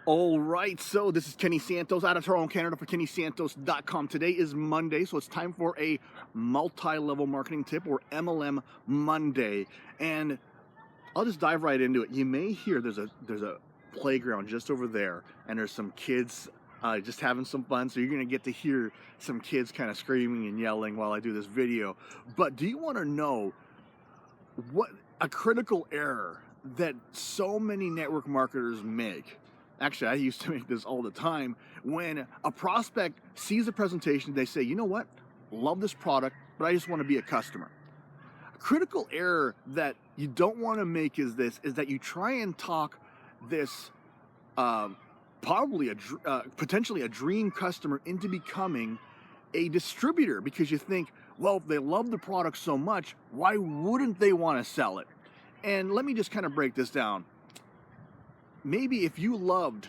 All right, so this is Kenny Santos out of Toronto, Canada for KennySantos.com. Today is Monday, so it's time for a multi-level marketing tip, or MLM Monday. And I'll just dive right into it. You may hear there's a playground just over there, and there's some kids just having some fun. So you're gonna get to hear some kids kind of screaming and yelling while I do this video. But do you want to know what a critical error that so many network marketers make? Actually, I used to make this all the time. When a prospect sees a presentation, they say, you know what, love this product, but I just want to be a customer. A critical error that you don't want to make is that you try and talk this potentially a dream customer into becoming a distributor, because you think, well, if they love the product so much, why wouldn't they want to sell it? And let me just kind of break this down. Maybe if you loved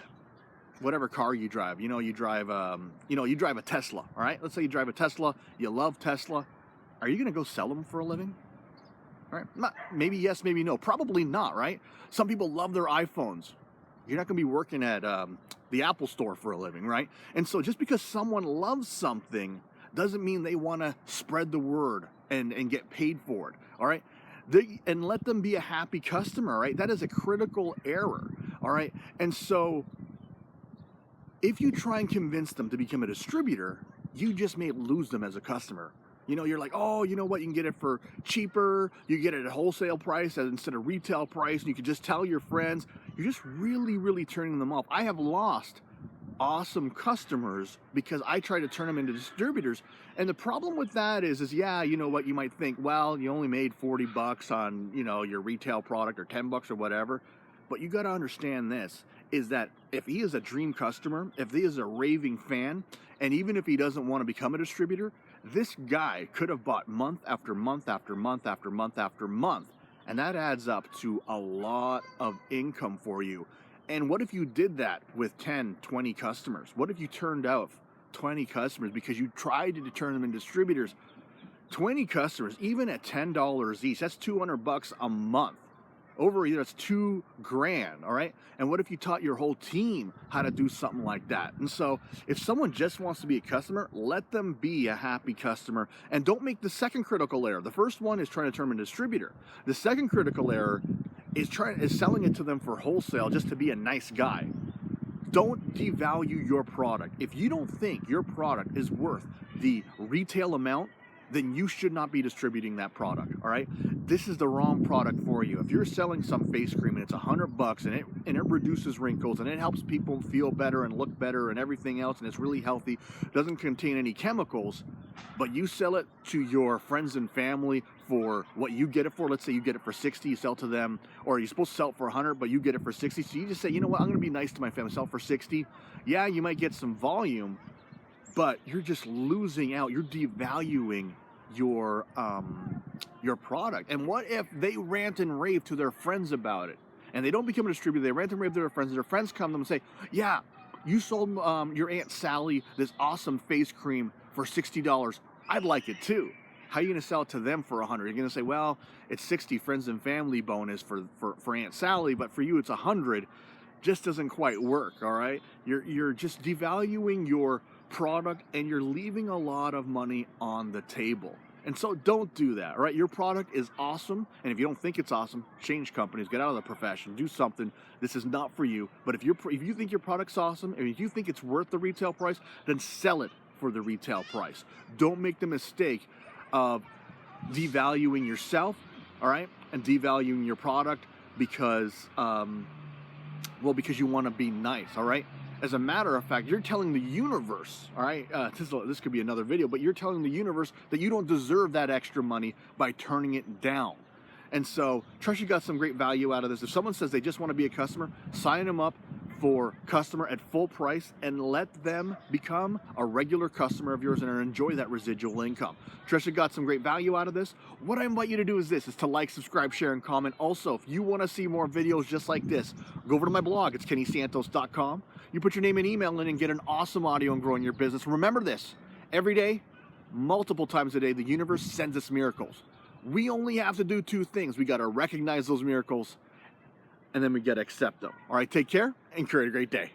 whatever car you drive, you drive a Tesla, all right? Let's say you drive a Tesla, you love Tesla. Are you gonna go sell them for a living? All right? Maybe yes, maybe no. Probably not, right? Some people love their iPhones. You're not gonna be working at the Apple store for a living, right? And so just because someone loves something doesn't mean they wanna spread the word and get paid for it, all right? And let them be a happy customer, right? That is a critical error, all right? And so if you try and convince them to become a distributor, you just may lose them as a customer. You're like, oh, you know what? You can get it for cheaper. You get it at wholesale price instead of retail price. And you can just tell your friends. You're just really, really turning them off. I have lost awesome customers because I try to turn them into distributors. And the problem with that is yeah, you know what, you might think, well, you only made $40 on, your retail product, or $10 or whatever. But you got to understand this, is that if he is a dream customer, if he is a raving fan, and even if he doesn't want to become a distributor, this guy could have bought month after month after month after month after month. And that adds up to a lot of income for you. And what if you did that with 10, 20 customers? What if you turned out 20 customers because you tried to turn them into distributors? 20 customers, even at $10 each, that's $200 a month. Over a year, that's $2,000, all right? And what if you taught your whole team how to do something like that? And so if someone just wants to be a customer, let them be a happy customer, and don't make the second critical error. The first one is trying to turn them into a distributor. The second critical error is selling it to them for wholesale just to be a nice guy. Don't devalue your product. If you don't think your product is worth the retail amount, then you should not be distributing that product, all right? This is the wrong product for you. If you're selling some face cream and it's $100 and it reduces wrinkles and it helps people feel better and look better and everything else, and it's really healthy, doesn't contain any chemicals, but you sell it to your friends and family for what you get it for, let's say you get it for 60, you sell to them, or you're supposed to sell it for 100, but you get it for 60, so you just say, you know what, I'm gonna be nice to my family, sell it for 60. Yeah, you might get some volume, but you're just losing out. You're devaluing your product. And what if they rant and rave to their friends about it, and they don't become a distributor? They rant and rave to their friends, and their friends come to them and say, yeah, you sold your Aunt Sally this awesome face cream for $60. I'd like it too. How are you going to sell it to them for $100? You're going to say, well, it's 60 friends and family bonus for Aunt Sally, but for you it's 100. Just doesn't quite work, all right? You're just devaluing your product, and you're leaving a lot of money on the table. And so don't do that, all right? Your product is awesome, and if you don't think it's awesome, change companies, get out of the profession, do something. This is not for you. But if you think your product's awesome, and if you think it's worth the retail price, then sell it for the retail price. Don't make the mistake of devaluing yourself, all right, and devaluing your product because you want to be nice, all right? As a matter of fact, you're telling the universe, all right, this could be another video, but you're telling the universe that you don't deserve that extra money by turning it down. And so, trust you got some great value out of this. If someone says they just want to be a customer, sign them up for customer at full price and let them become a regular customer of yours and enjoy that residual income. Trust you got some great value out of this. What I invite you to do is to like, subscribe, share, and comment. Also, if you want to see more videos just like this, go over to my blog. It's KennySantos.com. You put your name and email in and get an awesome audio on growing your business. Remember this, every day, multiple times a day, the universe sends us miracles. We only have to do two things. We got to recognize those miracles, and then we got to accept them. All right, take care and create a great day.